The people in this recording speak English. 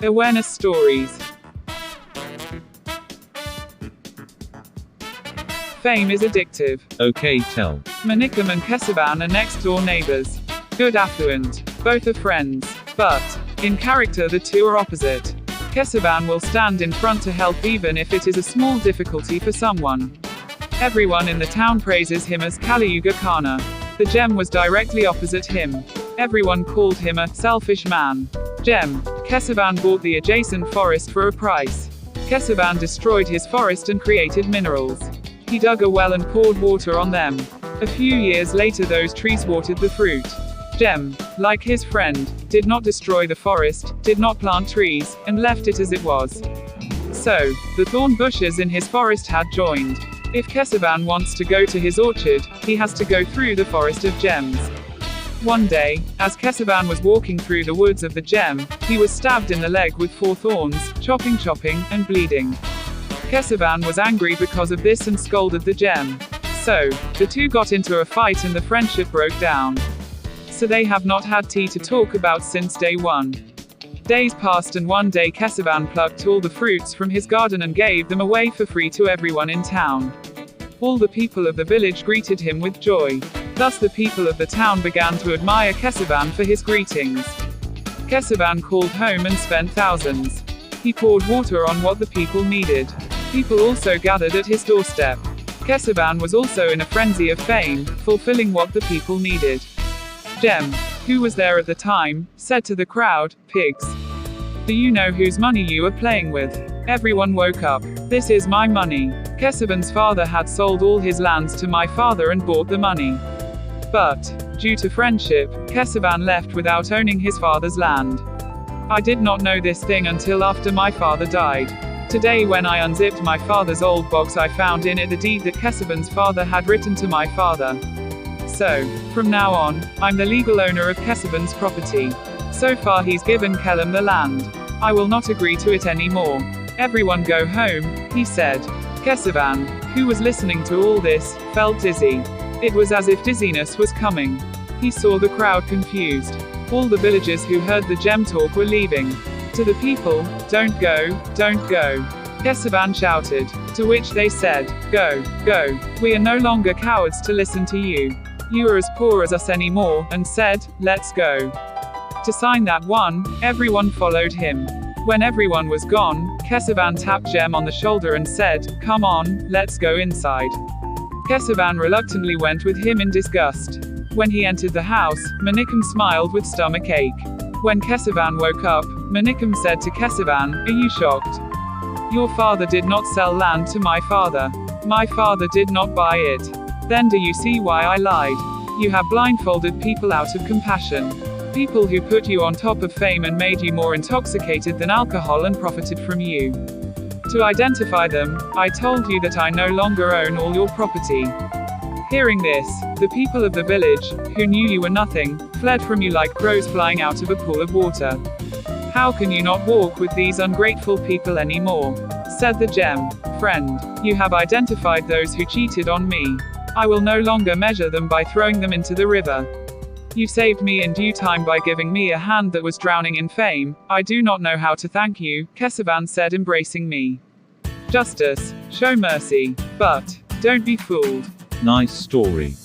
Awareness stories. Fame is addictive. Okay, tell. Manikam and Kesavan are next-door neighbors. Good, affluent. Both are friends. But, in character the two are opposite. Kesavan will stand in front to help even if it is a small difficulty for someone. Everyone in the town praises him as Kaliyuga Kana. The gem was directly opposite him. Everyone called him a selfish man. Gem. Kesavan bought the adjacent forest for a price. Kesavan destroyed his forest and created minerals. He dug a well and poured water on them. A few years later those trees watered the fruit. Gem, like his friend, did not destroy the forest, did not plant trees, and left it as it was. So, the thorn bushes in his forest had joined. If Kesavan wants to go to his orchard, he has to go through the forest of gems. One day, as Kesavan was walking through the woods of the gem, he was stabbed in the leg with 4 thorns, chopping, and bleeding. Kesavan was angry because of this and scolded the gem. So, the two got into a fight and the friendship broke down. So they have not had tea to talk about since day 1. Days passed and one day Kesavan plucked all the fruits from his garden and gave them away for free to everyone in town. All the people of the village greeted him with joy. Thus the people of the town began to admire Kesavan for his greetings. Kesavan called home and spent thousands. He poured water on what the people needed. People also gathered at his doorstep. Kesavan was also in a frenzy of fame, fulfilling what the people needed. Gem, who was there at the time, said to the crowd, "Pigs. Do you know whose money you are playing with?" Everyone woke up. "This is my money." Kesavan's father had sold all his lands to my father and bought the money. But, due to friendship, Kesavan left without owning his father's land. I did not know this thing until after my father died. Today when I unzipped my father's old box I found in it the deed that Kesavan's father had written to my father. So, from now on, I'm the legal owner of Kesavan's property. So far he's given Kellam the land. I will not agree to it anymore. Everyone go home, he said. Kesavan, who was listening to all this, felt dizzy. It was as if dizziness was coming. He saw the crowd confused. All the villagers who heard the gem talk were leaving. To the people, "Don't go, don't go." Kesavan shouted. To which they said, "Go, go. We are no longer cowards to listen to you. You are as poor as us anymore," and said, "Let's go." To sign that one, everyone followed him. When everyone was gone, Kesavan tapped Gem on the shoulder and said, "Come on, let's go inside." Kesavan reluctantly went with him in disgust. When he entered the house, Manikam smiled with stomach ache. When Kesavan woke up, Manikam said to Kesavan, "Are you shocked? Your father did not sell land to my father. My father did not buy it. Then do you see why I lied? You have blindfolded people out of compassion. People who put you on top of fame and made you more intoxicated than alcohol and profited from you. To identify them, I told you that I no longer own all your property." Hearing this, the people of the village, who knew you were nothing, fled from you like crows flying out of a pool of water. "How can you not walk with these ungrateful people anymore?" said the gem. "Friend, you have identified those who cheated on me. I will no longer measure them by throwing them into the river. You saved me in due time by giving me a hand that was drowning in fame. I do not know how to thank you," Kesavan said, embracing me. Justice, show mercy. But, don't be fooled. Nice story.